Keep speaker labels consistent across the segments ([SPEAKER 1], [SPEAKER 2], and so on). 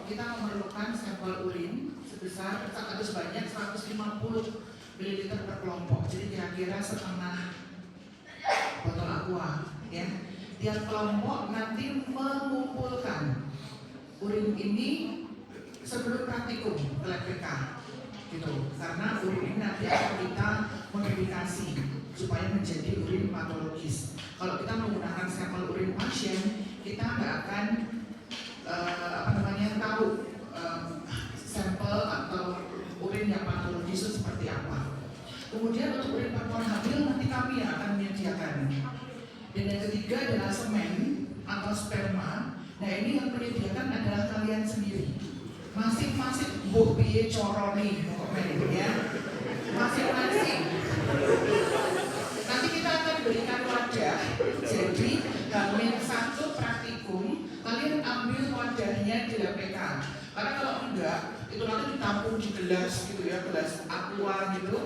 [SPEAKER 1] kita memerlukan sampel urin sebesar atau sebanyak 150 ml per kelompok. Jadi kira-kira setengah botol aqua, ya. Tiap kelompok nanti mengumpulkan urin ini sebelum praktikum ke lab PK, gitu. Karena urin ini nanti akan kita modifikasi supaya menjadi urin patologis. Kalau kita menggunakan sampel urin pasien, kita nggak akan tahu sampel atau urin yang patologis itu seperti apa. Kemudian untuk urin perempuan hamil nanti kami yang akan menyediakan. Dan yang ketiga adalah semen atau sperma. Nah ini yang menyediakan adalah kalian sendiri. Masing-masing piye coroni ya. Masing-masing. Nanti kita akan berikan wadah. Jadi Hamin 1 praktikum, kalian ambil wadahnya di LPK. Karena kalau enggak, itu nanti ditampung di gelas gitu ya, gelas aqua gitu.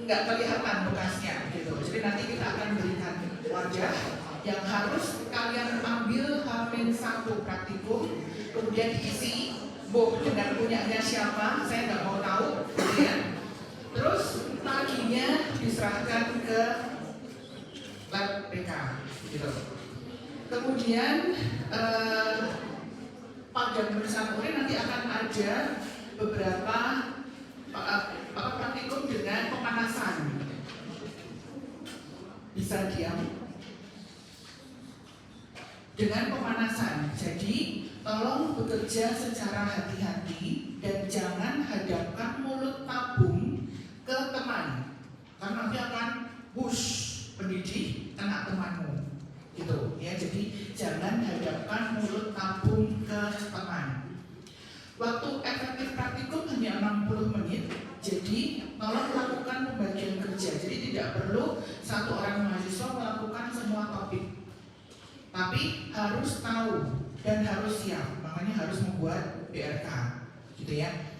[SPEAKER 1] Enggak kelihatan bekasnya gitu. Jadi nanti kita akan berikan wadah yang harus kalian ambil Hamin 1 praktikum, kemudian diisi dengan punyanya siapa, saya nggak mau tahu, gitu ya. Terus paginya diserahkan ke lab PK, gitu. Kemudian pada pemeriksaan urin nanti akan ada beberapa praktikum dengan pemanasan. Bisa diam. Dengan pemanasan. Jadi tolong bekerja secara hati-hati dan jangan hadapkan mulut tabung ke teman, karena nanti akan push pendidih kena temanmu, gitu ya. Jadi jangan hadapkan mulut tabung ke teman. Waktu efektif praktikum hanya 60 menit. Jadi tolong lakukan pembagian kerja. Jadi tidak perlu satu orang mahasiswa melakukan semua topik, tapi harus tahu dan harus siap. Makanya harus membuat BRK, gitu ya.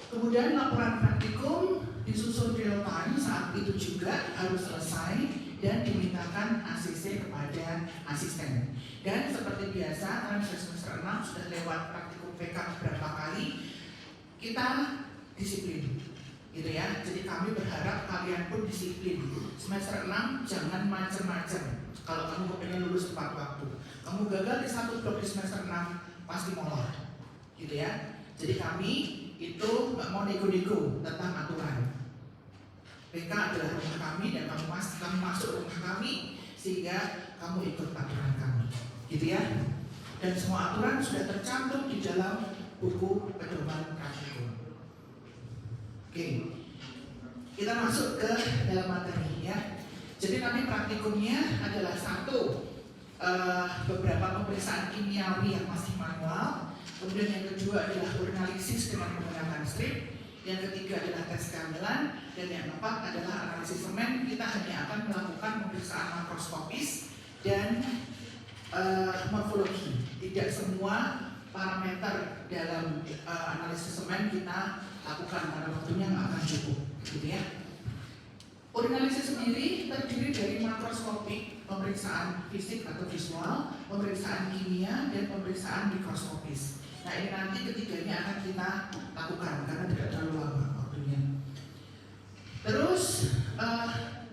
[SPEAKER 1] Kemudian laporan praktikum disusun real time, saat itu juga harus selesai dan dimintakan ACC kepada asisten. Dan seperti biasa, kalian semester 6 sudah lewat praktikum PK beberapa kali, kita disiplin, gitu ya. Jadi kami berharap kalian pun disiplin. Semester 6 jangan macam-macam. Kalau kamu pengen lulus tepat waktu, kamu gagal di satu blok di semester 6 pasti molor, gitu ya. Jadi kami itu nggak mau nego-nego tentang aturan. PK adalah rumah kami dan kamu masuk rumah kami sehingga kamu ikut aturan kami, gitu ya. Dan semua aturan sudah tercantum di dalam buku pedoman praktikum. Oke, kita masuk ke dalam materi ya. Jadi nanti praktikumnya adalah satu, beberapa pemeriksaan kimiawi yang masih manual. Kemudian yang kedua adalah urinalisis dengan menggunakan strip. Yang ketiga adalah tes kehamilan. Dan yang keempat adalah analisis semen. Kita hanya akan melakukan pemeriksaan makroskopis dan morfologi. Tidak semua parameter dalam analisis semen kita lakukan karena waktunya nggak akan cukup, gitu ya. Urinalisis sendiri terdiri dari makroskopik, pemeriksaan fisik atau visual, pemeriksaan kimia, dan pemeriksaan mikroskopis. Nah ini nanti ketiganya akan kita lakukan karena tidak terlalu lama waktunya. Terus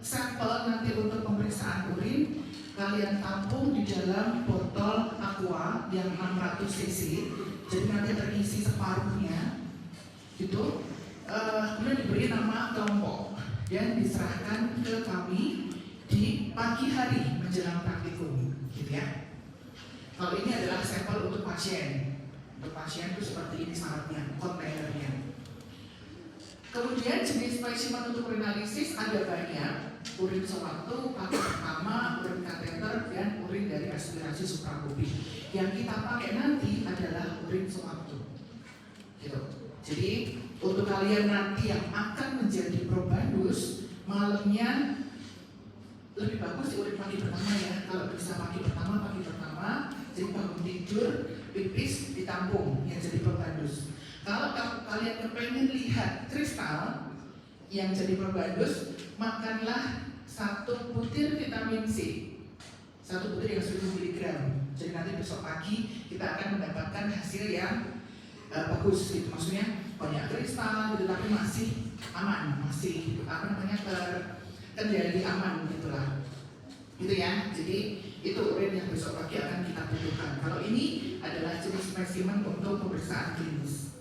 [SPEAKER 1] sampel nanti untuk pemeriksaan urin kalian tampung di dalam botol aqua yang 600 cc. Jadi nanti terisi separuhnya, gitu. Kemudian diberi nama kelompok dan diserahkan ke kami di pagi hari menjelang praktikum, gitu ya. Kalau ini adalah sampel untuk pasien. Untuk pasien itu seperti ini syaratnya, kontainernya. Kemudian jenis spesimen untuk urinalisis ada banyak. Urin sewaktu, pakai pertama, urin kateter, dan urin dari aspirasi suprapubik. Yang kita pakai nanti adalah urin sewaktu, gitu. Jadi untuk kalian nanti yang akan menjadi probandus, malamnya lebih bagus di urin pagi pertama ya. Kalau bisa pagi pertama, jadi bangun tidur, pipis ditampung yang jadi probandus. Kalau kalian kepengen lihat kristal yang jadi probandus, makanlah 1 butir vitamin C, 1 butir yang 1000 mg. Jadi nanti besok pagi kita akan mendapatkan hasil yang bagus gitu, maksudnya banyak kristal gitu, tapi masih aman, masih terkendali aman gitulah, gitu ya. Jadi itu urin yang besok pagi akan kita butuhkan. Kalau ini adalah jenis spesimen untuk pemeriksaan klinis.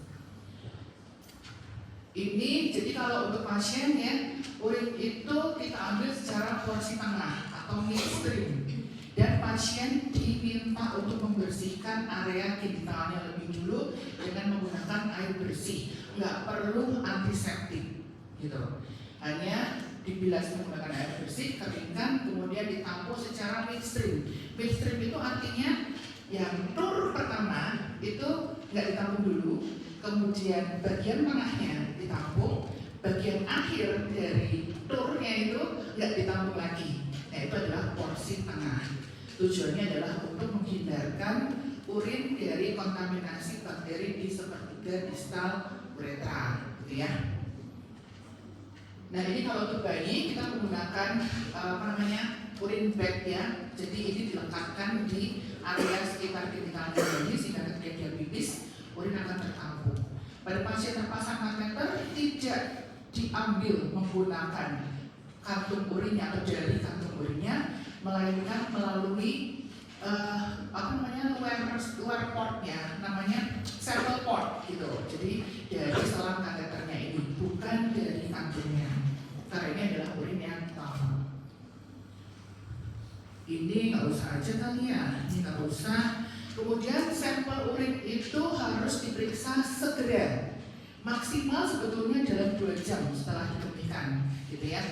[SPEAKER 1] Ini jadi kalau untuk pasien ya, urin itu kita ambil secara porsi tengah atau midstream, dan pasien diminta untuk membersihkan area genitalnya lebih dulu dengan menggunakan air bersih, nggak perlu antiseptik gitu, hanya dibilas menggunakan air bersih, keringkan, kemudian ditampung secara midstream. Midstream itu artinya yang tur pertama itu nggak ditampung dulu, kemudian bagian tengahnya ditampung, bagian akhir dari turnya itu nggak ditampung lagi. Nah, itu adalah porsi tengah. Tujuannya adalah untuk menghindarkan urin dari kontaminasi bakteri di sepertiga distal uretra, gitu ya. Nah, ini kalau untuk bayi kita menggunakan urin bag ya. Jadi ini dilekatkan di area sekitar genitalnya bayi sehingga ketika dia pipis urin akan tertampung. Pada pasien terpasang kateter tidak diambil menggunakan kantung urinnya atau jari kantung urinnya, melainkan melalui luar portnya, namanya sample port gitu. Jadi dari selang kateternya ini, bukan dari kantungnya, karena ini adalah urin yang tamu. Ini nggak usah aja kali ya, ini nggak usah. Kemudian sampel urin itu harus diperiksa segera, maksimal sebetulnya dalam 2 jam setelah dikemihkan, gitu ya.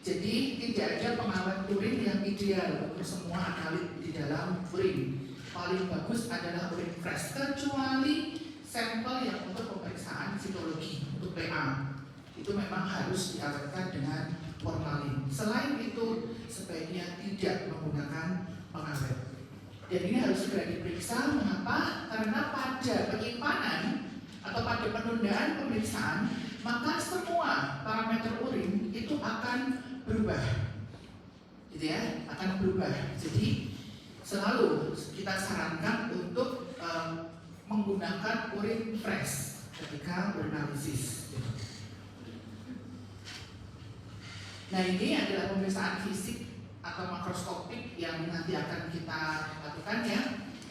[SPEAKER 1] Jadi tidak ada pengawet urin yang ideal untuk semua analit di dalam urin. Paling bagus adalah urin fresh, kecuali sampel yang untuk pemeriksaan sitologi untuk PA. Itu memang harus diawetkan dengan formalin. Selain itu sebaiknya tidak menggunakan pengawet. Dan ini harus segera diperiksa. Mengapa? Karena pada penyimpanan atau pada penundaan pemeriksaan, maka semua parameter urin itu akan berubah, gitu ya, akan berubah. Jadi selalu kita sarankan untuk menggunakan urin fresh ketika urinalisis. Nah, ini adalah pemeriksaan fisik atau makroskopik yang nanti akan kita lakukan ya.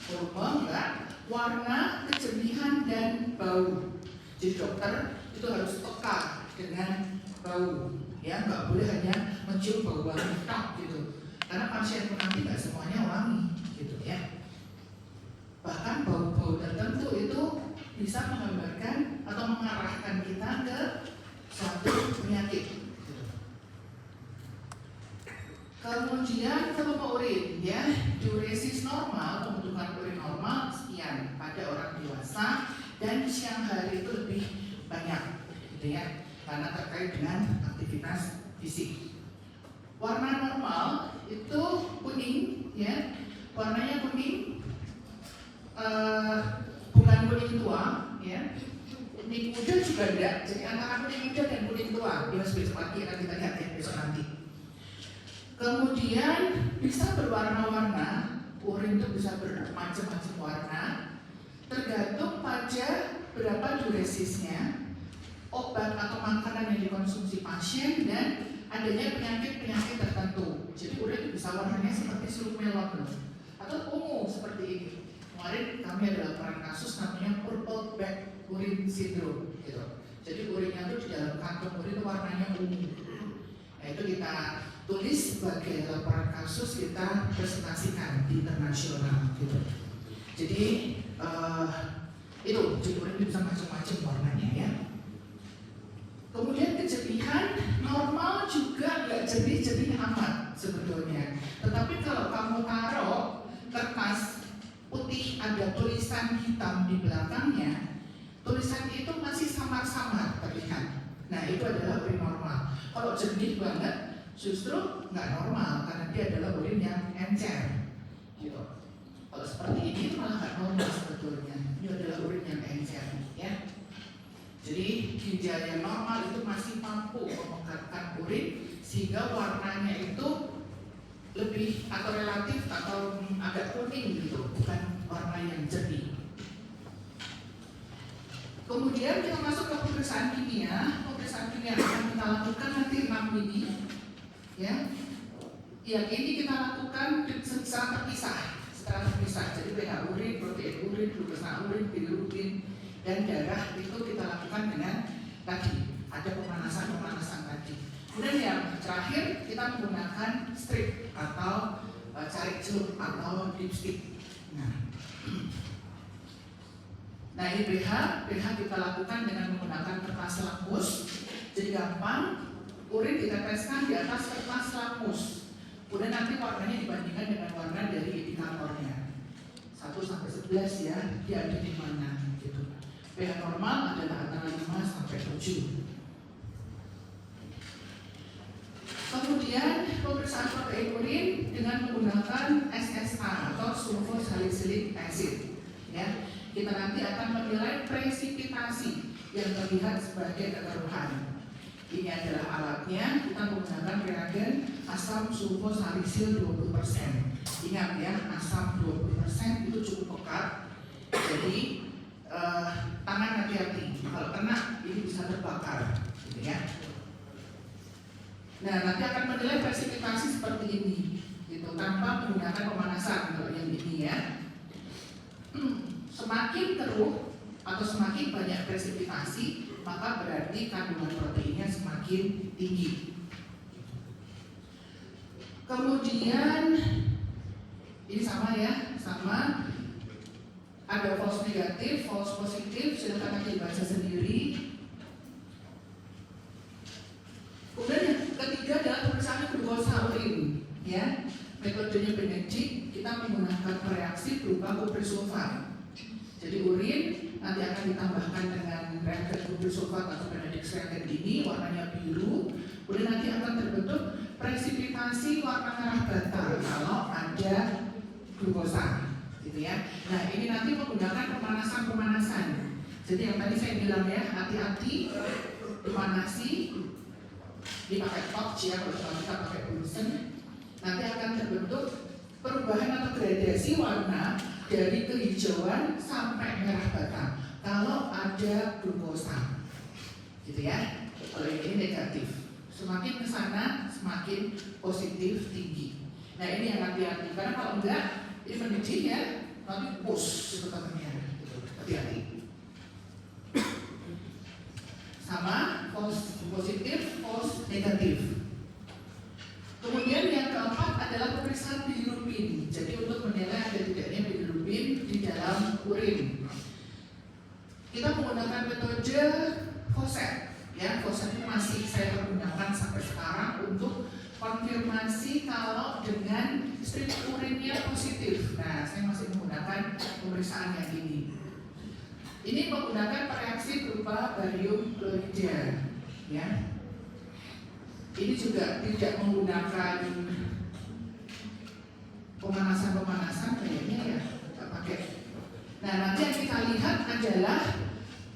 [SPEAKER 1] Volume, enggak, warna, kejernihan, dan bau. Jadi dokter itu harus peka dengan bau, ya, nggak boleh hanya mencium bau wangi tok gitu. Karena pasien pun nanti nggak semuanya wangi, gitu ya. Bahkan bau-bau tertentu itu bisa menggambarkan atau mengarahkan kita ke suatu penyakit. Kemudian volume urin, ya, diuresis normal, pembentukan urin normal sekian pada orang dewasa, dan siang hari itu lebih banyak, gitu ya, karena terkait dengan aktivitas fisik. Warna normal itu kuning, ya, warnanya kuning, bukan kuning tua, ya, kuning muda juga enggak, jadi antara kuning muda dan kuning tua. Ini besok pagi akan kita lihat ya, besok nanti. Kemudian bisa berwarna-warna, urin itu bisa bermacam-macam warna, tergantung pada berapa duresisnya, obat atau makanan yang dikonsumsi pasien, dan adanya penyakit-penyakit tertentu. Jadi urin itu bisa warnanya seperti sirup melon atau ungu seperti ini. Kemarin kami ada laporan kasus namanya purple bag urine syndrome gitu. Jadi urinnya itu di dalam kantong urin warnanya ungu. Nah, itu kita tulis sebagai laporan kasus, kita presentasikan di internasional gitu. Jadi itu urin bisa macam-macam warnanya ya. Kemudian kejernihan normal juga nggak jernih-jernih amat sebetulnya. Tetapi kalau kamu taruh kertas putih ada tulisan hitam di belakangnya, tulisan itu masih samar-samar terlihat. Nah, itu adalah urin normal. Kalau jernih banget justru nggak normal, karena dia adalah urin yang encer gitu. Kalau seperti ini itu malah nggak normal sebetulnya. Ini adalah urin yang encer ya. Jadi ginjal yang normal itu masih mampu memekatkan urin sehingga warnanya itu lebih atau relatif atau agak kuning gitu, bukan warna yang jernih. Kemudian kita masuk ke pemeriksaan kimia. Pemeriksaan kimia akan kita lakukan nanti 6 ini, ya. Yang ini kita lakukan secara terpisah. Jadi pH urin, protein urin, glukosa urin, bilirubin, dan darah itu kita lakukan dengan tadi ada pemanasan tadi. Kemudian yang terakhir kita menggunakan strip atau cari celup atau dipstick. Nah ini pH kita lakukan dengan menggunakan kertas lakmus. Jadi gampang, urin diteteskan di atas kertas lakmus. Kemudian nanti warnanya dibandingkan dengan warna dari indikatornya 1 sampai 11 ya, dia ada di mana gitu. pH normal adalah antara 5 sampai 7. Kemudian pemeriksaan protein urin dengan menggunakan SSA atau sulfosalicylic acid. Ya, kita nanti akan menilai presipitasi yang terlihat sebagai kekeruhan. Ini adalah alatnya, kita menggunakan reagen asam sulfosalisil 20%. Ingat ya, asam 20% itu cukup pekat. Jadi tangan hati-hati, kalau kena ini bisa terbakar, gitu ya. Nah, nanti akan menilai presipitasi seperti ini, gitu, tanpa menggunakan pemanasan kalau yang ini ya. Semakin keruh atau semakin banyak presipitasi, maka berarti kandungan proteinnya semakin tinggi. Kemudian ini sama ya, sama. Ada false negatif, false positif, silakan nanti dibaca sendiri. Kemudian yang ketiga adalah pemeriksaan glukosa urin, ya. Metodenya benedik, kita menggunakan reaksi berupa kuprir sulfat. Jadi urin nanti akan ditambahkan dengan reagen kuprir sulfat atau benedik reagen ini, warnanya biru. Kemudian nanti akan terbentuk presipitasi warna merah bata kalau ada glukosa, gitu ya. Nah ini nanti menggunakan pemanasan. Jadi yang tadi saya bilang ya, hati-hati dipanasi. Dipakai torch ya, kalau kita pakai bunsen, nanti akan terbentuk perubahan atau gradasi warna dari kehijauan sampai merah bata kalau ada glukosa, gitu ya. Kalau ini negatif, semakin ke sana semakin positif tinggi. Nah ini yang hati-hati, karena kalau enggak ini mendidih ya, nanti push itu katanya, hati-hati. Sama, false positif, false negatif. Kemudian yang keempat adalah pemeriksaan bilirubin. Jadi untuk menilai ada tidaknya bilirubin di dalam urin, kita menggunakan metode Foset. Ya, Foset ini masih saya gunakan sampai sekarang untuk konfirmasi kalau dengan strip urinnya positif. Nah, saya masih menggunakan pemeriksaan yang ini. Ini menggunakan reaksi berupa barium klorida, ya. Ini juga tidak menggunakan pemanasan kayaknya ya, nggak pakai. Nah nanti yang kita lihat adalah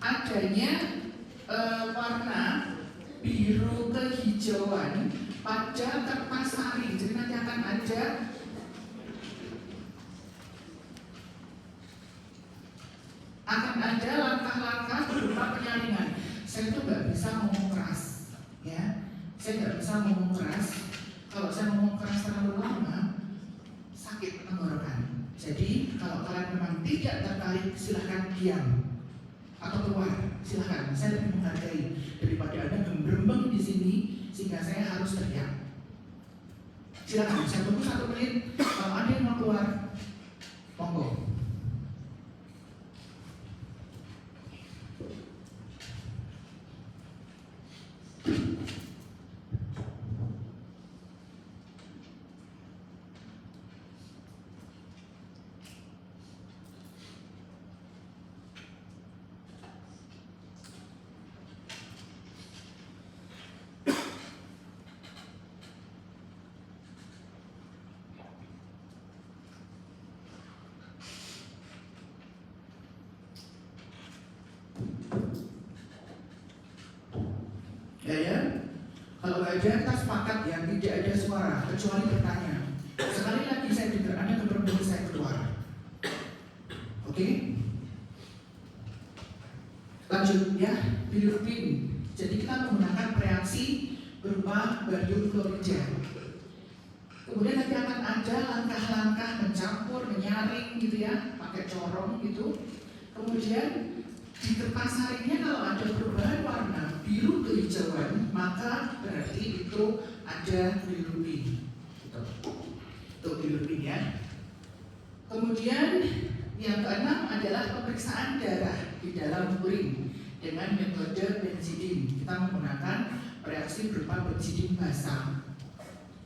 [SPEAKER 1] adanya warna biru kehijauan pada kertas saring. Jadi nanti akan ada langkah-langkah berupa penyaringan. Saya tuh nggak bisa ngomong keras, ya. Saya nggak bisa ngomong keras. Kalau saya ngomong keras terlalu lama, sakit tenggorokan. Jadi kalau kalian memang tidak tertarik, silahkan diam atau keluar. Silahkan. Saya lebih menghargai daripada ada gembrembeng di sini sehingga saya harus teriak. Silahkan. Saya tunggu 1 menit. Kalau ada yang mau keluar, monggo. Ya, kalau nggak ada, kita sepakat ya, tidak ada suara kecuali bertanya. Lanjut ya, bilirubin. Jadi kita menggunakan reaksi berupa barium klorida. Kemudian nanti akan ada langkah-langkah mencampur, menyaring gitu ya, pakai corong gitu. Kemudian di kertas saringnya kalau ada perubahan warna biru kehijauan, maka berarti itu ada bilirubin. Gitu. Itu bilirubin ya. Kemudian yang keenam adalah pemeriksaan darah di dalam urin dengan metode benzidin. Kita menggunakan reaksi berupa benzidin basah.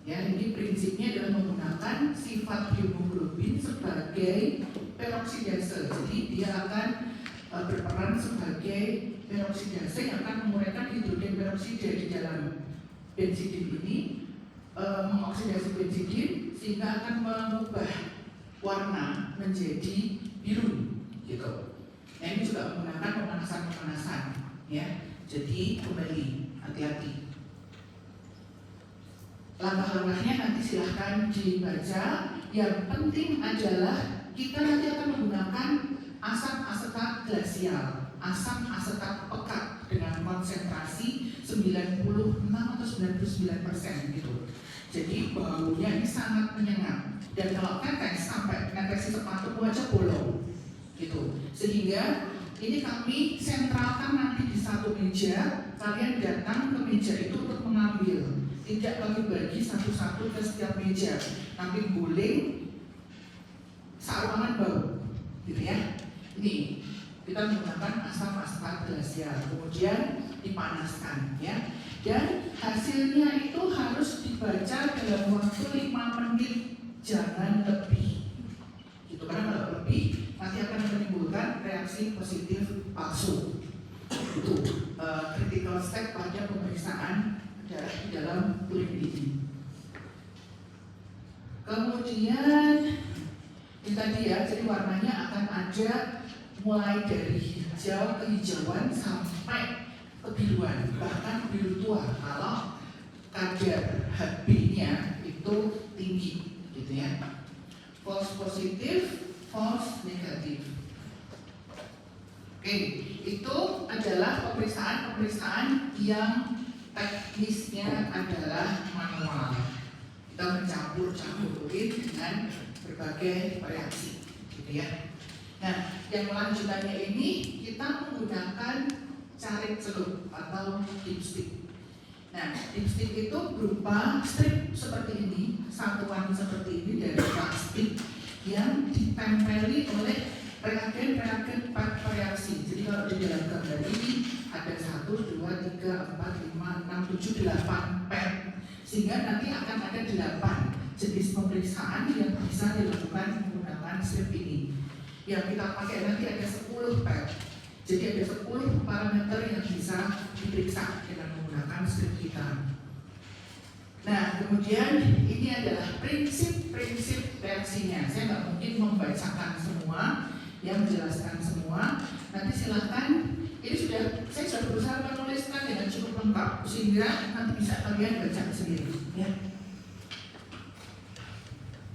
[SPEAKER 1] Ya, ini prinsipnya adalah menggunakan sifat hemoglobin sebagai peroksidase. Jadi dia akan berperan sebagai peroksidase yang akan menguraikan hidrogen peroksida di dalam benzidin ini, mengoksidasi benzidin sehingga akan mengubah warna menjadi biru, gitu. Nah ini juga menggunakan pemanasan, ya. Jadi kembali hati-hati. Langkah-langkahnya nanti silahkan dibaca. Yang penting adalah kita nanti akan menggunakan asam asetat glasial, asam asetat pekat dengan konsentrasi 96 atau 99% gitu. Jadi baunya ini sangat menyengat. Dan kalau tetes sampai netes sepatu aja bolong gitu. Sehingga ini kami sentralkan nanti di satu meja. Kalian datang ke meja itu untuk mengambil. Tidak kami bagi satu-satu ke setiap meja, nanti guling seruangan bau, gitu ya. Ini kita menggunakan asam asetat glasial, kemudian dipanaskan, ya. Dan hasilnya itu harus dibaca dalam waktu 5 menit, jangan lebih. Gitu, karena kalau lebih nanti akan menimbulkan reaksi positif palsu. Itu critical step pada pemeriksaan darah di dalam urin ini. Kemudian ini tadi ya, jadi warnanya akan ada mulai dari hijau, kehijauan sampai kebiruan, bahkan biru tua kalau kadar Hb-nya itu tinggi, gitu ya. False positif, false negatif. Oke, itu adalah pemeriksaan yang teknisnya adalah manual. Kita mencampur urin dengan berbagai reaksi, gitu ya. Nah, yang lanjutannya ini kita menggunakan carik celup atau dipstick. Nah, dipstick itu berupa strip seperti ini, satuan seperti ini dari plastik yang ditempeli oleh reagen-reagen reaksi. Jadi kalau di dalam gambar ini ada 1, 2, 3, 4, 5, 6, 7, 8 pet. Sehingga nanti akan ada 8 jenis pemeriksaan yang bisa dilakukan menggunakan strip ini. Yang kita pakai nanti ada 10 pet. Jadi ada 10 parameter yang bisa diperiksa dengan menggunakan strip kita. Nah, kemudian ini adalah prinsip-prinsip reaksinya. Saya nggak mungkin membacakan semua, yang menjelaskan semua. Nanti silahkan. Ini saya sudah berusaha menuliskan dengan cukup lengkap sehingga nanti bisa kalian baca sendiri, ya.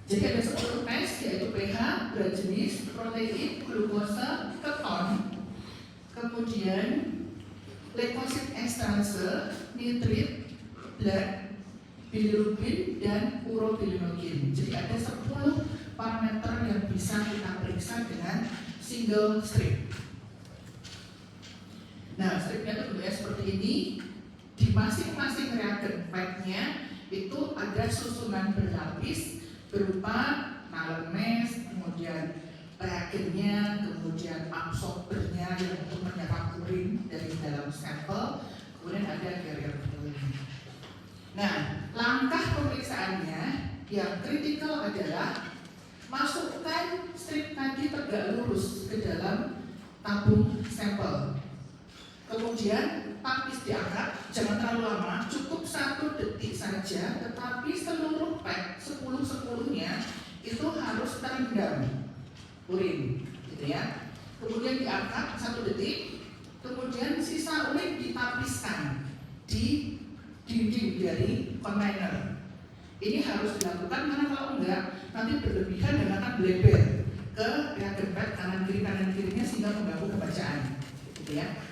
[SPEAKER 1] Jadi ada 10 tes, yaitu pH, berat jenis, protein, glukosa, keton, kemudian leukosit ekstase, nitrit, blood, bilirubin, dan urobilinogen. Jadi ada 10 parameter yang bisa kita periksa dengan single strip. Nah, stripnya itu bentuknya seperti ini. Di masing-masing reagen padnya itu ada susunan berlapis berupa nalemes, kemudian reagennya, kemudian absorbernya yang untuk menyerap urin dari dalam sampel, kemudian ada carrier fluid. Nah, langkah pemeriksaannya yang kritikal adalah masukkan strip tadi tegak lurus ke dalam tabung sampel. Kemudian tapis diangkat, jangan terlalu lama, cukup 1 detik saja, tetapi seluruh pad 10-10-nya itu harus terendam urin, gitu ya. Kemudian diangkat 1 detik, kemudian sisa urin ditapiskan di dinding dari kontainer. Ini harus dilakukan karena kalau enggak nanti berlebihan dan akan bleber ke reagen pad kanan kirinya sehingga mengganggu pembacaan, gitu ya.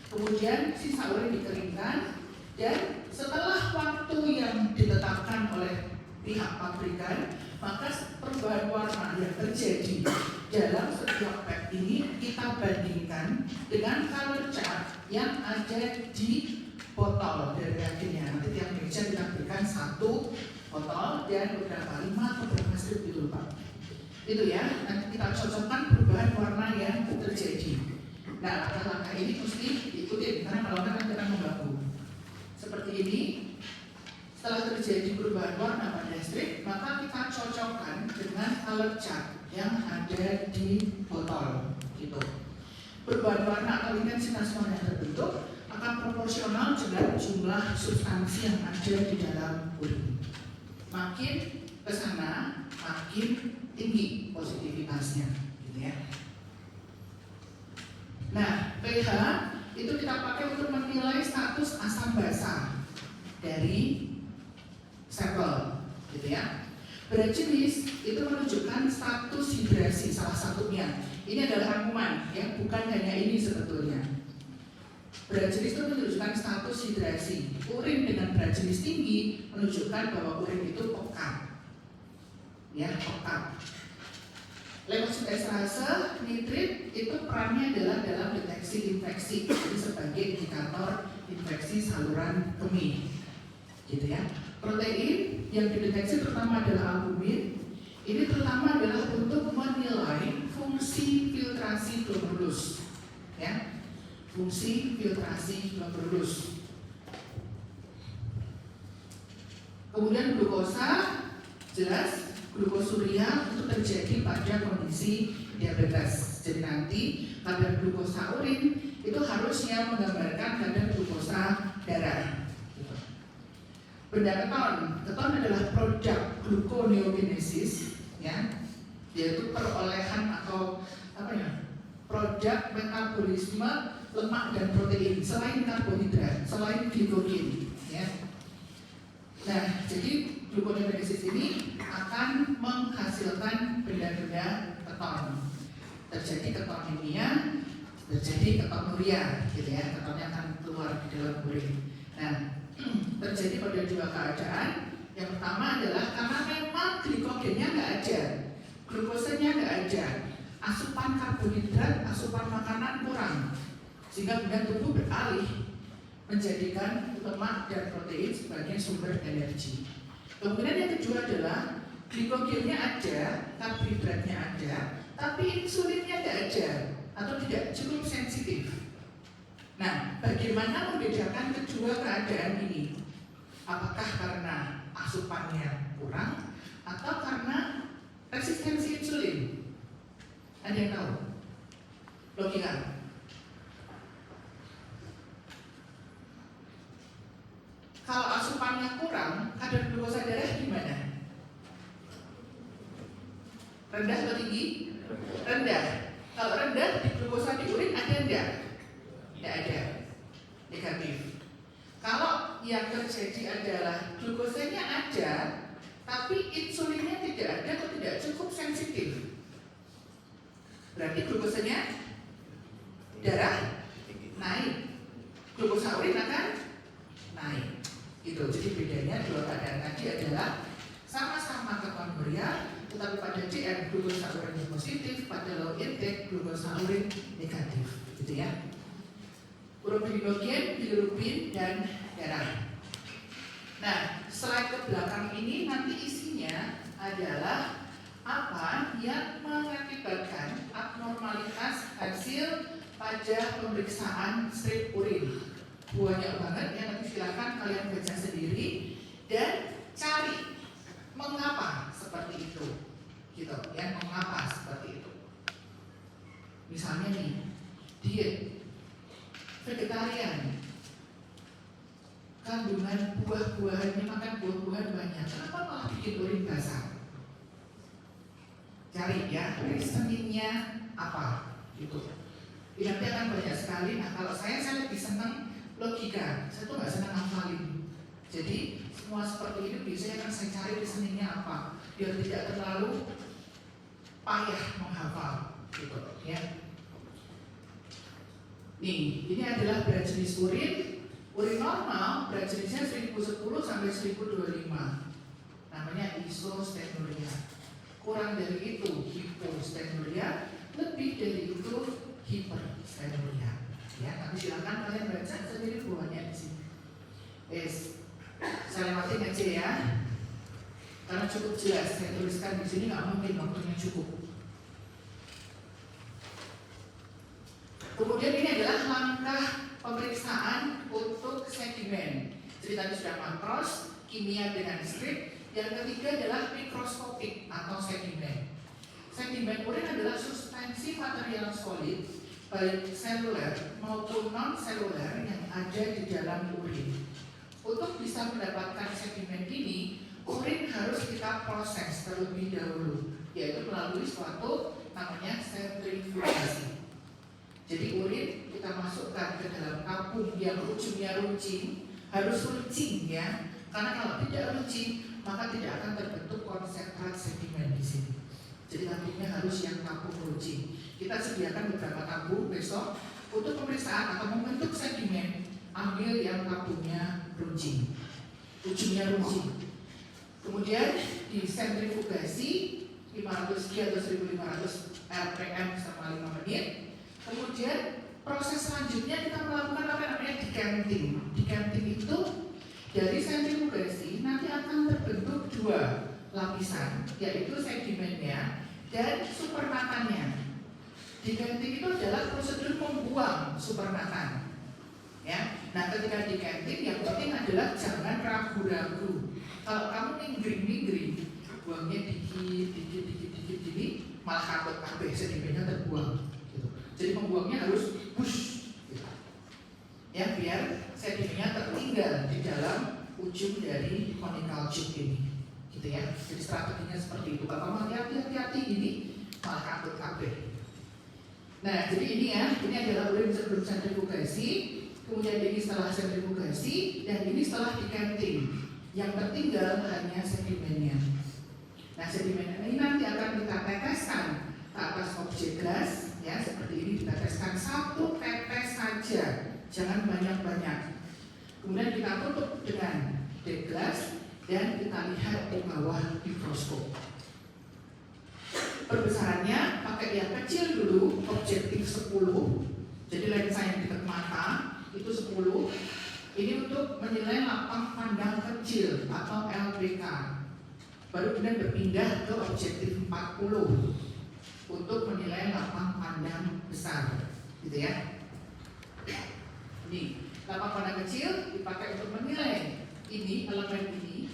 [SPEAKER 1] Kemudian sisa urin dikeringkan, dan setelah waktu yang ditetapkan oleh pihak pabrikan, maka perubahan warna yang terjadi dalam setiap pack ini kita bandingkan dengan color chart yang ada di botol dari reagennya. Nanti tiap meja kita berikan satu botol dan beberapa 5 atau berapa strip gitu Pak. Itu ya, nanti kita cocokkan perubahan warna yang terjadi. Nah, langkah-langkah ini mesti diikuti karena kalau kan kita mengganggu. Seperti ini, setelah terjadi perubahan warna pada strip, maka kita cocokkan dengan color chart yang ada di botol. Gitu. Perubahan warna atau intensitas warna yang terbentuk akan proporsional dengan jumlah substansi yang ada di dalam urin. Makin ke sana, makin tinggi positivitasnya, gitu ya. Nah, pH itu kita pakai untuk menilai status asam basa dari sampel, gitu ya. Berat jenis itu menunjukkan status hidrasi salah satunya. Ini adalah rangkuman, ya, bukan hanya ini sebetulnya. Berat jenis itu menunjukkan status hidrasi. Urin dengan berat jenis tinggi menunjukkan bahwa urin itu pekat, ya, pekat. Leukosit esterase nitrit itu perannya adalah dalam deteksi infeksi, jadi sebagai indikator infeksi saluran kemih, gitu ya. Protein yang dideteksi terutama adalah albumin. Ini terutama adalah untuk menilai fungsi filtrasi glomerulus, ya, fungsi filtrasi glomerulus. Kemudian glukosa, jelas glukosuria itu terjadi pada kondisi diabetes. Jadi nanti kadar glukosa urin itu harusnya menggambarkan kadar glukosa darah. Benda keton adalah produk gluconeogenesis, ya, yaitu perolehan atau produk metabolisme lemak dan protein selain karbohidrat, selain glikogen, ya. Nah, jadi gluconeogenesis ini akan menghasilkan benda-benda keton. Terjadi ketonemia, terjadi ketonuria, gitu ya. Ketonnya akan keluar di dalam urin. Nah, terjadi pada dua keadaan. Yang pertama adalah karena memang glikogennya nggak ada, glukosanya nggak ada, asupan karbohidrat, asupan makanan kurang, sehingga kemudian tubuh beralih menjadikan lemak dan protein sebagai sumber energi. Kemudian yang kedua adalah glikogennya ada, karbohidratnya ada, tapi insulinnya tidak ada atau tidak cukup sensitif. Nah, bagaimana membedakan kedua keadaan ini? Apakah karena asupannya kurang atau karena resistensi insulin? Ada yang tahu? Logika. Kalau asupannya kurang, kadar glukosa darah gimana? Rendah atau tinggi? Rendah. Kalau rendah, di glukosa di urin ada enggak? Tidak ada, negatif. Kalau yang terjadi adalah glukosanya ada, tapi insulinnya tidak ada atau tidak cukup sensitif, berarti glukosanya darah naik, glukosa urin akan naik. Gitu. Jadi bedanya dua keadaan tadi adalah sama-sama ketonuria, tetapi pada DM glukosa urin positif, pada low intake glukosa urin negatif, gitu ya. Uroglikogen, bilirubin, dan darah. Nah, slide ke belakang ini nanti isinya adalah apa yang mengakibatkan abnormalitas hasil pada pemeriksaan strip urin. Banyak banget ya, nanti silakan kalian baca sendiri dan cari mengapa seperti itu, gitu ya, mengapa seperti itu. Misalnya nih, diet vegetarian, kandungan buah-buahannya, makan buah-buahan banyak, kenapa malah bikin urin basah? Cari ya, reasoningnya apa, gitu. Nanti akan banyak sekali. Nah, kalau saya lebih senang logika, saya tuh nggak senang hafalin. Jadi semua seperti ini biasanya akan saya cari reasoningnya apa, biar tidak terlalu payah menghafal, gitu ya. Nih, ini adalah berat jenis urin. Urin normal berat jenisnya 1010 sampai 1025. Namanya isostenuria. Kurang dari itu hipostenuria, lebih dari itu hiperstenuria. Ya, tapi silakan kalian baca sendiri buahnya di sini. Saya lewatin aja ya, karena cukup jelas. Saya tuliskan di sini, nggak mungkin waktunya cukup. Kemudian ini adalah langkah pemeriksaan untuk sedimen. Jadi tadi sudah makros, kimia dengan strip. Yang ketiga adalah mikroskopik atau sedimen. Sedimen urin adalah substansi material solid, baik seluler maupun non seluler yang ada di dalam urin. Untuk bisa mendapatkan sedimen ini, urin harus kita proses terlebih dahulu, yaitu melalui suatu namanya sentrifugasi. Jadi urin kita masukkan ke dalam tabung yang ujungnya runcing, harus runcing ya, karena kalau tidak runcing maka tidak akan terbentuk konsentrat sedimen di sini. Jadi tabungnya harus yang tabung runcing. Kita sediakan beberapa tabung besok untuk pemeriksaan atau membentuk sedimen. Ambil yang tabungnya runcing, ujungnya runcing. Kemudian di sentrifugasi 500 atau 1500 rpm selama 5 menit. Kemudian proses selanjutnya kita melakukan apa namanya decanting. Decanting itu dari sentrifugasi nanti akan terbentuk dua lapisan, yaitu sedimennya dan supernatannya. Decanting itu adalah prosedur membuang supernatan. Ya, nah ketika decanting yang penting adalah jangan ragu-ragu. Kalau kamu ninggring, buangnya dikit, malah kabut kabeh sedimennya terbuang. Jadi pembuangnya harus push gitu. Ya, biar sedimennya tertinggal di dalam ujung dari conical tube ini gitu ya. Jadi strateginya seperti itu. Kalau hati-hati ini malah kabut kabeh. Nah, jadi ini ya, ini adalah urin sebelum sentrifugasi, kemudian ini setelah sentrifugasi, dan ini setelah decanting. Yang tertinggal hanya sedimennya. Nah, sedimen ini nanti akan kita teteskan ke atas objek gas. Ya, seperti ini diteteskan satu tetes saja, jangan banyak-banyak. Kemudian kita tutup dengan deglas dan kita lihat di bawah mikroskop. Perbesarannya pakai yang kecil dulu, objektif 10. Jadi lensa yang dekat mata itu 10. Ini untuk menilai lapang pandang kecil atau LPK. Baru kemudian berpindah ke objektif 40 untuk menilai lapang pandang besar, gitu ya. Ini lapang pandang kecil dipakai untuk menilai ini elemen ini.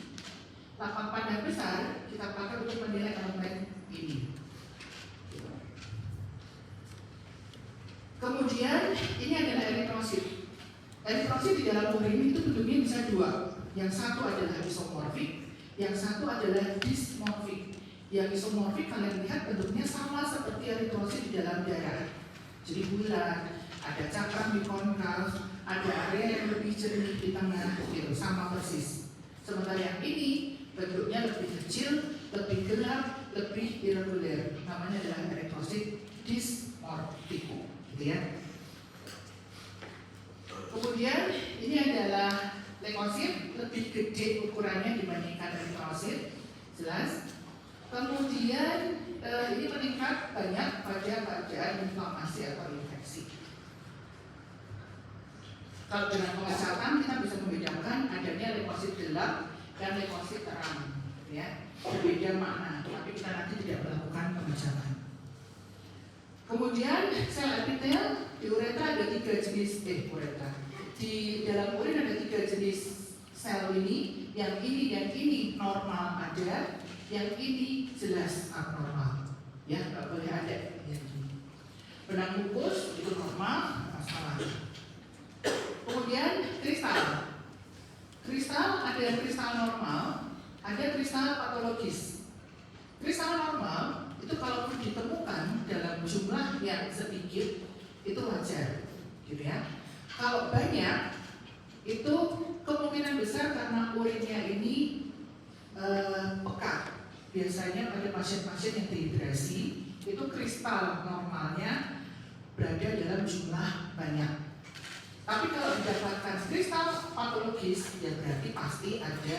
[SPEAKER 1] Lapang pandang besar kita pakai untuk menilai elemen ini. Kemudian ini adalah eritrosit. Eritrosit di dalam urin itu bentuknya bisa dua. Yang satu adalah isomorfik, yang satu adalah dismorfik. Yang isomorfik kalian lihat bentuknya sama seperti eritrosit di dalam darah. Jadi bulat, ada cakram di konkav, ada area yang lebih jernih di tengah, gitu, sama persis. Sementara yang ini bentuknya lebih kecil, lebih gelap, lebih irregular. Namanya adalah eritrosit dismorfik, gitu ya. Kemudian ini adalah leukosit, lebih gede ukurannya dibandingkan eritrosit, jelas. Kemudian ini meningkat banyak pada keadaan inflamasi atau infeksi. Kalau dengan pengecatan kita bisa membedakan adanya leukosit gelap dan leukosit terang, ya, berbeda makna. Tapi kita nanti tidak melakukan pengecatan. Kemudian sel epitel di uretra ada 3 jenis uretra. Di dalam urin ada 3 jenis sel ini, yang ini dan ini normal ada. Yang ini jelas abnormal, ya, nggak boleh ada yang ini. Benang mukus itu normal, masalah. Kemudian kristal ada yang kristal normal, ada kristal patologis. Kristal normal itu kalau ditemukan dalam jumlah yang sedikit itu wajar, gitu ya. Kalau banyak itu kemungkinan besar karena urinnya ini pekat. Biasanya pada pasien-pasien yang dehidrasi itu kristal normalnya berada dalam jumlah banyak. mendapatkan kristal patologis, ya berarti pasti ada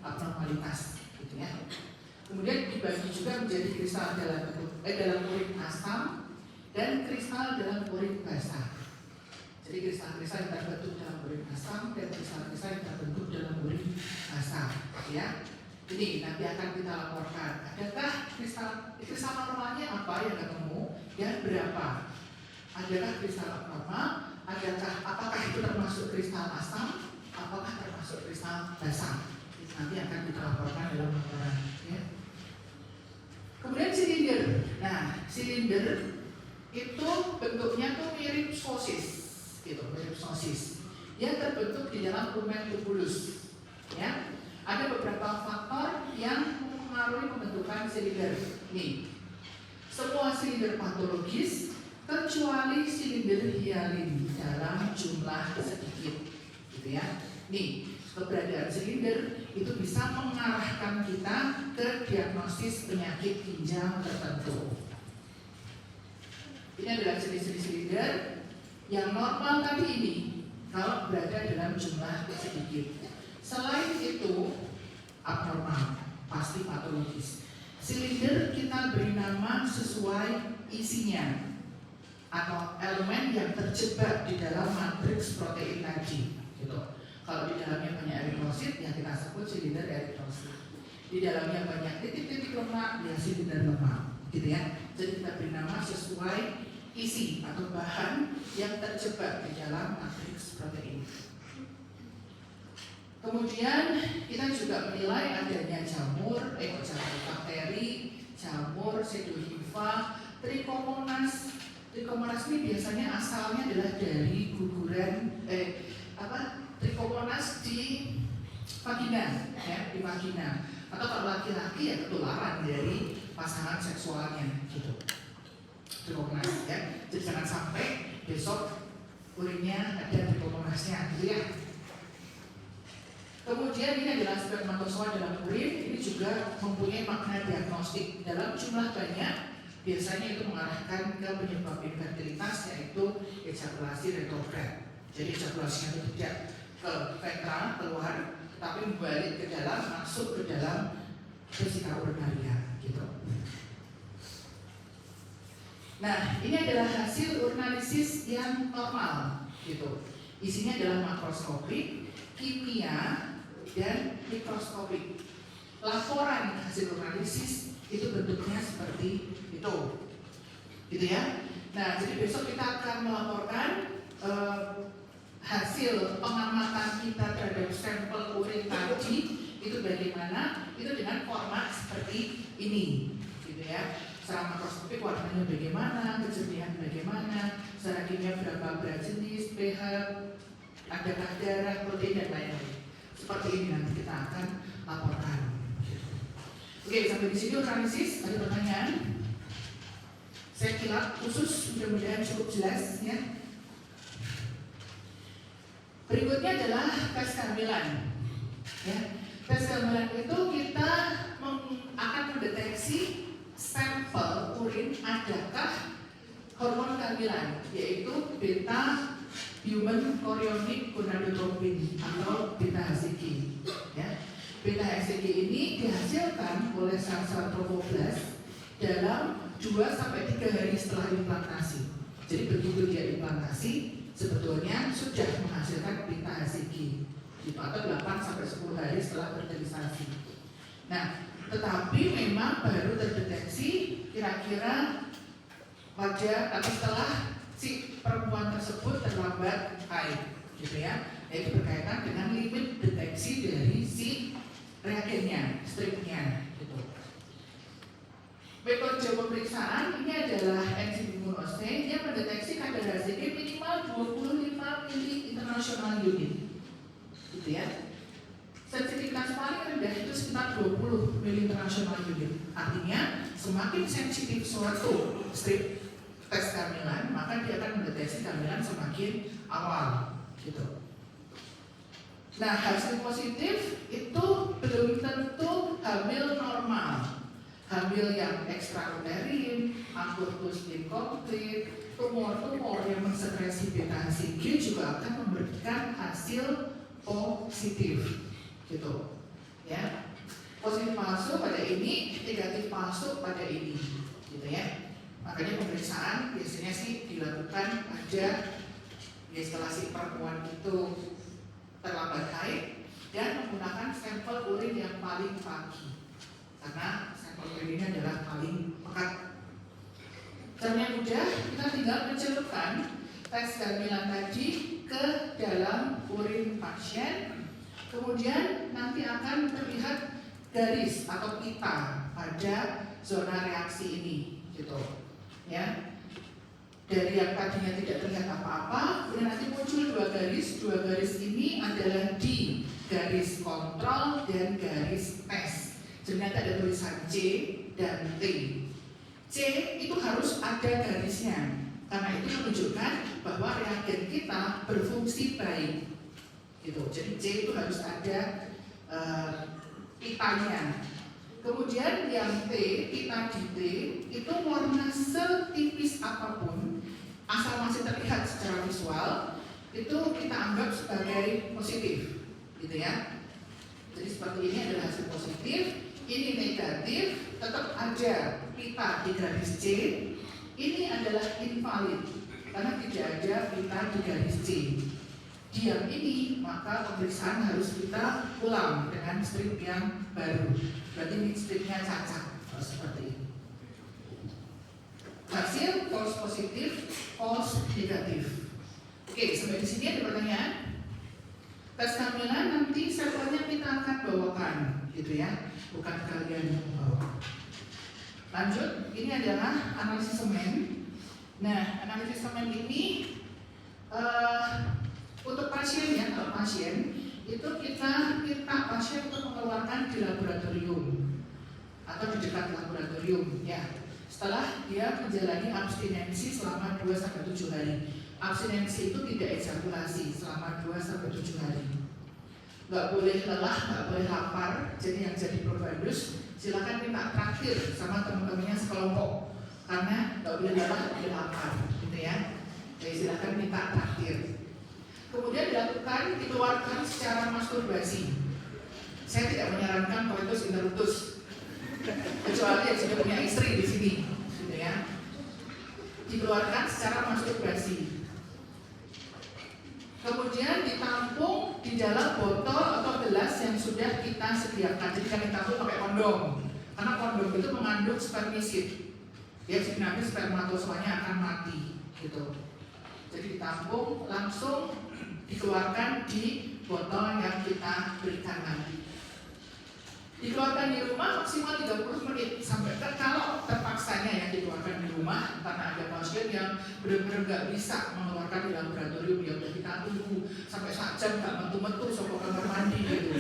[SPEAKER 1] abnormalitas, gitu ya. Kemudian dibagi juga menjadi kristal dalam urin asam dan kristal dalam urin basah. Jadi kristal-kristal yang terbentuk dalam urin asam dan kristal-kristal yang terbentuk dalam urin basah, ya. Ini nanti akan kita laporkan. Adakah kristal normalnya apa yang ketemu dan berapa? Adakah kristal abnormal? Apakah itu termasuk kristal asam? Apakah termasuk kristal basah? Nanti akan kita laporkan dalam laporan, ya. Kemudian silinder. Nah, silinder itu bentuknya tuh mirip sosis, gitu, mirip sosis. Yang terbentuk di dalam lumen tubulus, ya. Ada beberapa faktor yang mempengaruhi pembentukan silinder. Nih, semua silinder patologis kecuali silinder hialin dalam jumlah sedikit, gitu ya. Nih, keberadaan silinder itu bisa mengarahkan kita ke diagnosis penyakit ginjal tertentu. Ini adalah jenis-jenis silinder yang normal tadi ini kalau berada dalam jumlah sedikit. Selain itu abnormal, pasti patologis. Silinder kita beri nama sesuai isinya atau elemen yang terjebak di dalam matriks protein tadi, gitu. Kalau di dalamnya banyak eritrosit, ya kita sebut silinder eritrosit. Di dalamnya banyak titik-titik lemak, ya silinder lemak, gitu ya. Jadi kita beri nama sesuai isi atau bahan yang terjebak di dalam matriks protein. Kemudian kita juga menilai adanya jamur bakteri, jamur, pseudohifa, trichomonas. Trichomonas ini biasanya asalnya adalah dari guguran trichomonas di vagina, ya, di vagina. Atau kalau laki-laki ya ketularan dari pasangan seksualnya, gitu. Trichomonas, ya. Jadi jangan sampai besok urinnya ada trichomonasnya, gitu ya. Kemudian ini adalah spermatozoa dalam urin, ini juga mempunyai makna diagnostik. Dalam jumlah banyak, biasanya itu mengarahkan ke penyebab infertilitas, yaitu ejakulasi retrograd. Jadi ejakulasinya itu tidak ke ventral keluar, tapi balik ke dalam, masuk ke dalam vesika urinaria, gitu. Nah, ini adalah hasil urinalisis yang normal, gitu. Isinya adalah makroskopik, kimia, dan mikroskopik. Laporan hasil analisis itu bentuknya seperti itu, gitu ya. Nah, jadi besok kita akan melaporkan hasil pengamatan kita terhadap sampel urin tadi itu bagaimana, itu dengan format seperti ini, gitu ya. Secara makroskopik warnanya bagaimana, kejernihan bagaimana, secara kimia berapa berat jenis, pH, adakah darah, protein dan lain-lain. Seperti ini nanti kita akan laporkan. Oke, sampai di sini analisis. Ada pertanyaan? Saya kilap khusus, mudah-mudahan cukup jelas, ya. Berikutnya adalah tes kehamilan, ya. Tes kehamilan itu kita akan mendeteksi sampel urin adakah hormon kehamilan, yaitu beta human chorionic gonadotropin atau beta-HCG, ya. Beta-HCG ini dihasilkan oleh sel-sel trofoblast dalam 2-3 hari setelah implantasi. Jadi begitu dia implantasi, sebetulnya sudah menghasilkan beta-HCG, gitu, atau 8-10 hari setelah fertilisasi. Nah, tetapi memang baru terdeteksi kira-kira tapi setelah si perempuan tersebut terlambat haid, gitu ya. Itu berkaitan dengan limit deteksi dari si reagennya, stripnya, gitu. Metode pemeriksaan ini adalah enzim immunose yang mendeteksi kadar HCG minimal 25 mili international unit, gitu ya. Sensitivitas paling rendah itu sekitar 20 mili international unit. Artinya semakin sensitif suatu strip tes kehamilan, maka dia akan mendeteksi kehamilan semakin awal, gitu. Nah, hasil positif itu belum tentu hamil normal. Hamil yang ekstrauterin, abortus inkomplit, tumor-tumor yang mensekresi beta HCG juga akan memberikan hasil positif, gitu, ya. Positif palsu pada ini, negatif palsu pada ini, gitu ya. Makanya pemeriksaan biasanya sih dilakukan pada ya setelah si perempuan itu terlambat haid dan menggunakan sampel urin yang paling pagi, karena sampel urin ini adalah paling pekat. Caranya mudah, kita tinggal mencelupkan tes kehamilan tadi ke dalam urin pasien, kemudian nanti akan terlihat garis atau pita pada zona reaksi ini, gitu, ya. Dari yang tadinya tidak terlihat apa-apa, kemudian nanti muncul dua garis ini adalah di garis kontrol dan garis tes. Jadi nanti ada tulisan C dan T. C itu harus ada garisnya, karena itu menunjukkan bahwa reagen kita berfungsi baik, gitu. Jadi C itu harus ada pitanya. Kemudian yang T, pita di T itu warna setipis apapun, asal masih terlihat secara visual, itu kita anggap sebagai positif, gitu ya. Jadi seperti ini adalah hasil positif, ini negatif, tetap ada pita di garis C. Ini adalah invalid karena tidak ada pita di garis C. Di yang ini maka pemeriksaan harus kita ulang dengan strip yang baru. Berarti ini stripnya cacat, seperti ini. Hasil false positif, false negatif. Oke, sampai di sini ada pertanyaan? Tes kehamilan nanti sampelnya kita akan bawakan, gitu ya, bukan kalian yang membawa. Lanjut, ini adalah analisis semen. Nah, analisis semen ini untuk pasien ya, kalau pasien itu kita minta pasien untuk mengeluarkan di laboratorium atau di dekat laboratorium, ya. Setelah dia menjalani abstinensi selama 2-7 hari. Abstinensi itu tidak ejakulasi selama 2-7 hari. Nggak boleh lelah, nggak boleh lapar. Jadi yang jadi probandus silakan minta traktir sama teman-temannya sekelompok, karena nggak boleh lelah, nggak boleh lapar, gitu ya. Jadi silakan minta traktir. Kemudian dilakukan, dikeluarkan secara masturbasi. Saya tidak menyarankan coitus interruptus, kecuali yang sudah punya istri di sini, gitu ya. Dikeluarkan secara masturbasi. Kemudian ditampung di dalam botol atau gelas yang sudah kita sediakan. Jadi kami tampung pakai kondom, karena kondom itu mengandung spermisid. Ya, jadi nanti spermatozoanya akan mati, gitu. Jadi ditampung langsung dikeluarkan di botol yang kita berikan nanti. Dikeluarkan di rumah maksimal 30 menit sampai kalau terpaksanya yang dikeluarkan di rumah, karena ada pasien yang benar-benar nggak bisa mengeluarkan di laboratorium, ya udah kita tunggu sampai 1 jam nggak metu-metu sampai kamar mandi gitu.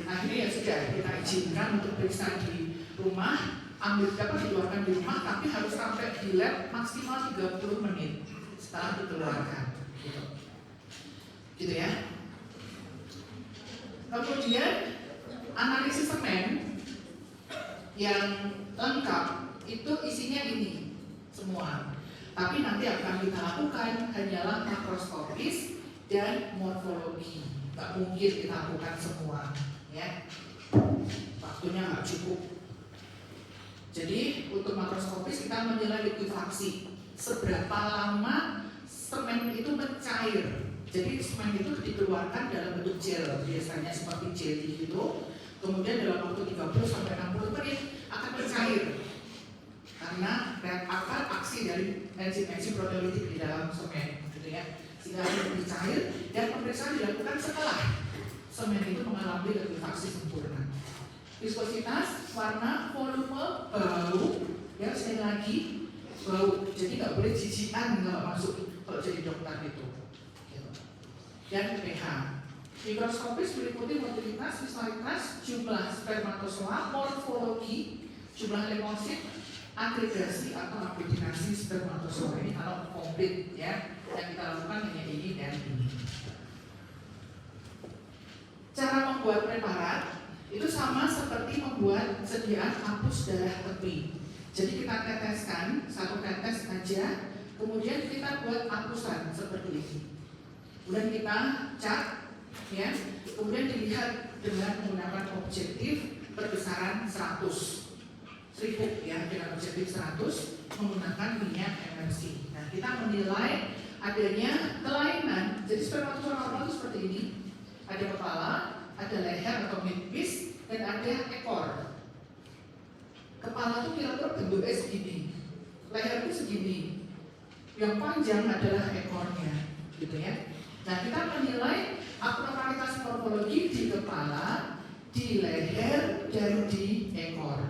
[SPEAKER 1] Akhirnya ya sudah kita izinkan untuk periksa di rumah, ambil dapat dikeluarkan di rumah, tapi harus sampai di lab maksimal 30 menit setelah dikeluarkan, gitu ya. Kemudian analisis semen yang lengkap itu isinya ini semua, tapi nanti akan kita lakukan hanyalah makroskopis dan morfologi. Nggak mungkin kita lakukan semua, ya. Waktunya nggak cukup. Jadi untuk makroskopis kita menilai likuifaksi, seberapa lama semen itu mencair. Jadi semen itu dikeluarkan dalam bentuk gel, biasanya seperti jelly gitu. Kemudian dalam waktu 30-60 menit akan mencair karena aksi dari enzim-enzim proteolitik di dalam semen, gitu ya. Sehingga lebih cair dan pemeriksaan dilakukan setelah semen itu mengalami likuifaksi sempurna. Viskositas, warna, volume, bau, ya sekali lagi bau. Jadi nggak boleh jijikan kalau masuk kalau jadi dokter itu. Dan pH. Mikroskopis meliputi motilitas, visualitas, jumlah spermatozoa, morfologi, jumlah lemosit, agregasi atau aglutinasi spermatozoa. Ini kalau komplit, ya. Yang kita lakukan hanya ini dan ini. Cara membuat preparat itu sama seperti membuat sediaan hapus darah tepi. Jadi kita teteskan 1 tetes aja Kemudian kita buat hapusan seperti ini. Kemudian kita cat, ya. Kemudian dilihat dengan menggunakan objektif berbesaran 1000 ya, dengan objektif 100 menggunakan minyak MFC. Nah, kita menilai adanya kelainan. Jadi spermatozoa normal itu seperti ini. Ada kepala, ada leher atau midpiece, dan ada ekor. Kepala itu kira-kira bentuknya segini, leher itu segini. Yang panjang adalah ekornya, gitu ya. Nah, kita menilai abnormalitas morfologi di kepala, di leher, dan di ekor.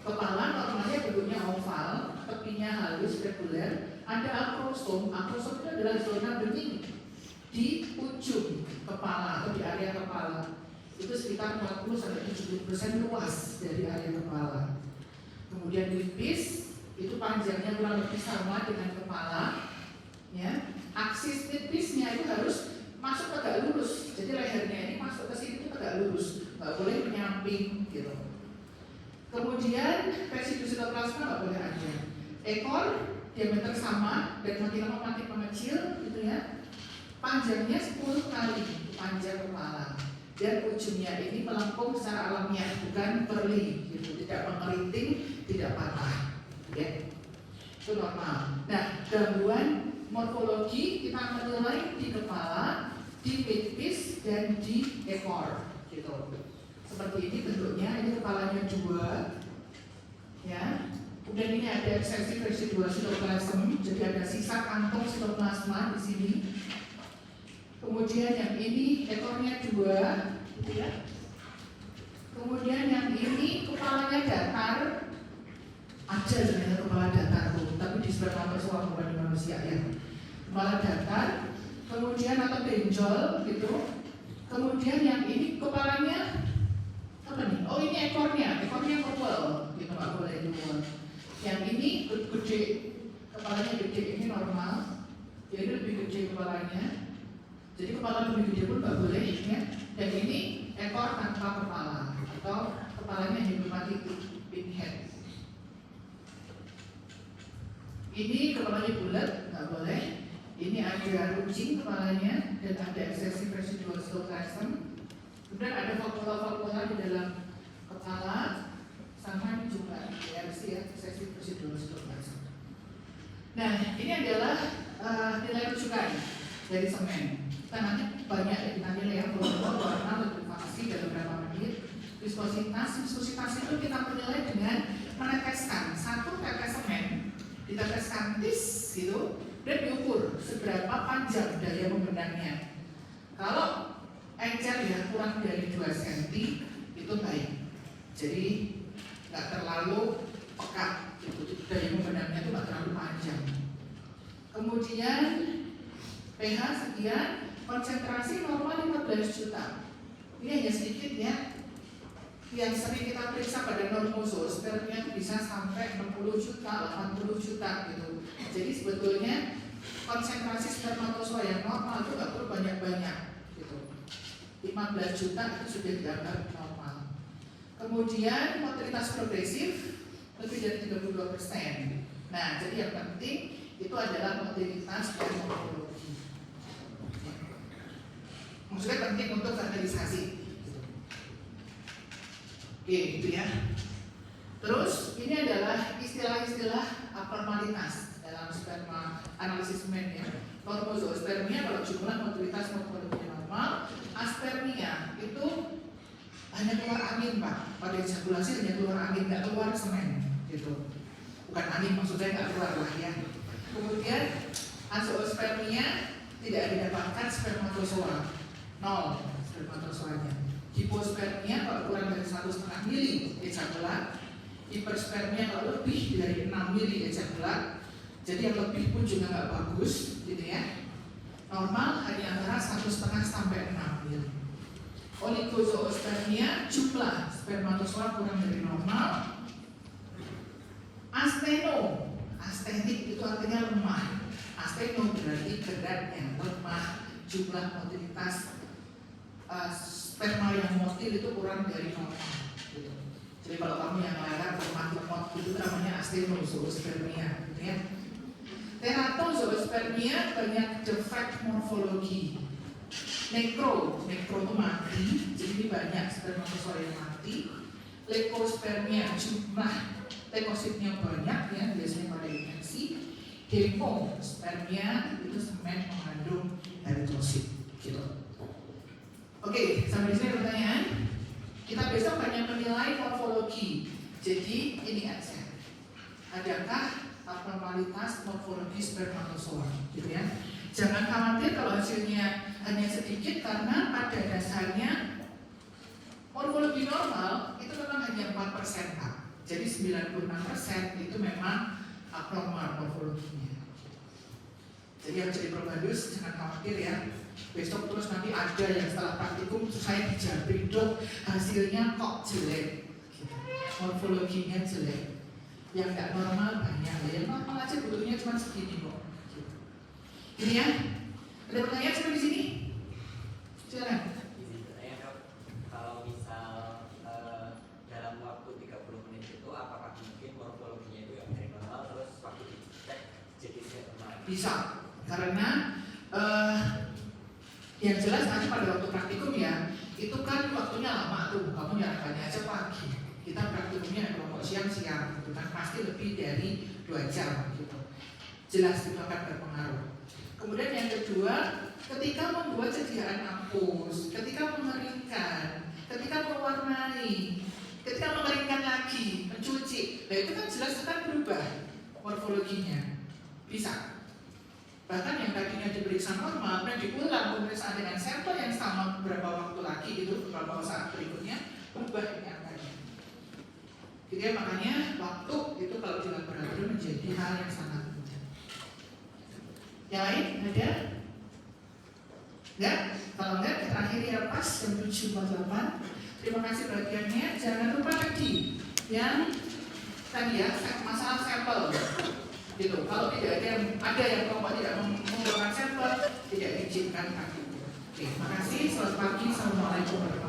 [SPEAKER 1] Kepala normalnya bentuknya oval, tepinya halus, reguler. Ada akrosom. Akrosom itu adalah zona bening di ujung kepala atau di area kepala. Itu sekitar 40-70% luas dari area kepala. Kemudian midpiece itu panjangnya kurang lebih sama dengan kepala, ya. Aksis midpiece-nya itu harus masuk tegak lurus. Jadi lehernya ini masuk ke sini itu tegak lurus, nggak boleh menyamping gitu. Kemudian residu sitoplasma nggak boleh ada. Ekor diameter sama dan makin lama makin mengecil, gitu ya. Panjangnya 10 kali panjang kepala. Dan ujungnya ini melengkung secara alamiah, bukan perli, gitu. Tidak mengeriting, tidak patah, ya. Itu normal. Nah, gangguan morfologi kita menilai di kepala, di midpiece, dan di ekor, gitu. Seperti ini bentuknya, ini kepalanya 2, ya. Kemudian ini ada eksesif residual sitoplasm, jadi ada sisa kantong sitoplasma di sini. Kemudian yang ini ekornya 2, gitu ya. Kemudian yang ini kepalanya datar, ada sebenarnya kepala datar tuh, tapi di spermatozoa bukan di manusia ya. Kepala datar, kemudian atau benjol gitu. Kemudian yang ini kepalanya apa nih? Oh, ini ekornya kepal, gitu, nggak boleh luar. Yang ini gede, kepalanya gede, ini normal. Jadi lebih gede kepalanya. Jadi kepala lebih gede pun nggak boleh, ya. Dan ini ekor tanpa kepala atau kepalanya hematomatic pinhead. Ini kepalanya bulat, nggak boleh. Ini ada runcing kepalanya dan ada excessive residual sitoplasm. Kemudian ada valvula di dalam kepala, sama ini juga ERC ya, excessive residual sitoplasm. Nah, ini adalah nilai rujukan dari semen. Kita nanti banyak kita nilai ya, warna, likuifaksi dalam beberapa menit. Viskositas itu kita menilai dengan meneteskan 1 tetes semen, diteteskan tis gitu, dan diukur seberapa panjang daya membenamnya. Kalau encer ya kurang dari 2 cm itu baik, jadi nggak terlalu pekat, gitu. Daya membenamnya itu nggak terlalu panjang. Kemudian pH sekian, konsentrasi normal 15 juta. Ini hanya sedikit ya. Yang sering kita periksa pada normozoospermia itu bisa sampai 60 juta, 80 juta gitu. Jadi sebetulnya konsentrasi spermatozoa yang normal itu nggak perlu banyak-banyak gitu. 15 juta itu sudah dianggap normal. Kemudian motilitas progresif lebih dari 32%. Nah, jadi yang penting itu adalah motilitas dan morfologi. Maksudnya penting untuk fertilisasi. Oke, gitu ya. Terus ini adalah istilah-istilah abnormalitas dalam sperma analisis semen ya. Normozoospermia kalau jumlah motilitas morfologi normal, aspermia itu hanya keluar angin Pak. Pada ejakulasi hanya keluar angin, nggak keluar semen gitu. Bukan angin maksudnya nggak keluar lah ya. Kemudian azoospermia tidak didapatkan spermatozoa, 0 spermatozoanya. Hipospermia kalau kurang dari 1,5 mili ejakulat, hiperspermia kalau lebih dari 6 mili ejakulat. Jadi yang lebih pun juga nggak bagus, gitu ya. Normal hanya antara 1,5 sampai 6 mili. Oligozoospermia jumlah spermatozoa kurang dari normal. Astenik itu artinya lemah. Asteno berarti beratnya lemah, jumlah motilitas sperma yang motil itu kurang dari normal gitu. Jadi kalau kamu yang lemot itu namanya astenozoospermia gitu ya. Teratozoospermia banyak defect morfologi. Nekro itu mati, jadi ini banyak spermatozoa yang mati. Leukospermia jumlah leukositnya banyak ya, biasanya pada infeksi. Hemospermia itu semen mengandung eritrosit gitu. Oke, sampai di sini pertanyaan. Kita besok banyak menilai morfologi. Jadi ini aja. Adakah abnormalitas morfologi spermatozoa gitu ya? Jangan khawatir kalau hasilnya hanya sedikit, karena pada dasarnya morfologi normal itu memang hanya 4% Pak. Jadi 96% itu memang abnormal morfologinya. Jadi yang jadi probandus jangan khawatir ya. Besok terus nanti ada yang setelah praktikum saya dijabri, dok hasilnya kok jelek gitu. Morfologinya jelek. Yang nggak normal banyak, yang normal aja butuhnya cuma segini kok. Ini ya, ada pertanyaan sampai di sini? Silakan.
[SPEAKER 2] Kalau misal dalam waktu 30 menit itu apakah mungkin morfologinya itu yang dari normal terus waktu dicek jadi normal?
[SPEAKER 1] Bisa, karena yang jelas nanti pada waktu praktikum ya, itu kan waktunya lama tuh, kamu nyarapannya aja pagi. Kita praktikumnya kelompok siang-siang, gitu kan pasti lebih dari 2 jam gitu. Jelas itu akan berpengaruh. Kemudian yang kedua, ketika membuat sediaan ampus, ketika mengeringkan, ketika mewarnai, ketika mengeringkan lagi, mencuci, nah itu kan jelas akan berubah morfologinya. Bisa. Bahkan yang tadinya diperiksa normal, dan diulang pemeriksaan dengan sampel yang sama beberapa waktu lagi gitu, beberapa saat berikutnya, berubah ini angkanya. Jadi makanya waktu itu kalau di laboratorium menjadi hal yang sangat mudah. Yang lain ada? Enggak? Kalau enggak kita akhiri ya pas jam 7.48. Terima kasih bagiannya. Jangan lupa tadi yang tadi ya masalah sampel gitu. Kalau tidak ada yang kelompok tidak menggunakan sampel, tidak diizinkan. Oke, terima kasih. Selamat pagi. Assalamualaikum warahmatullahi wabarakatuh.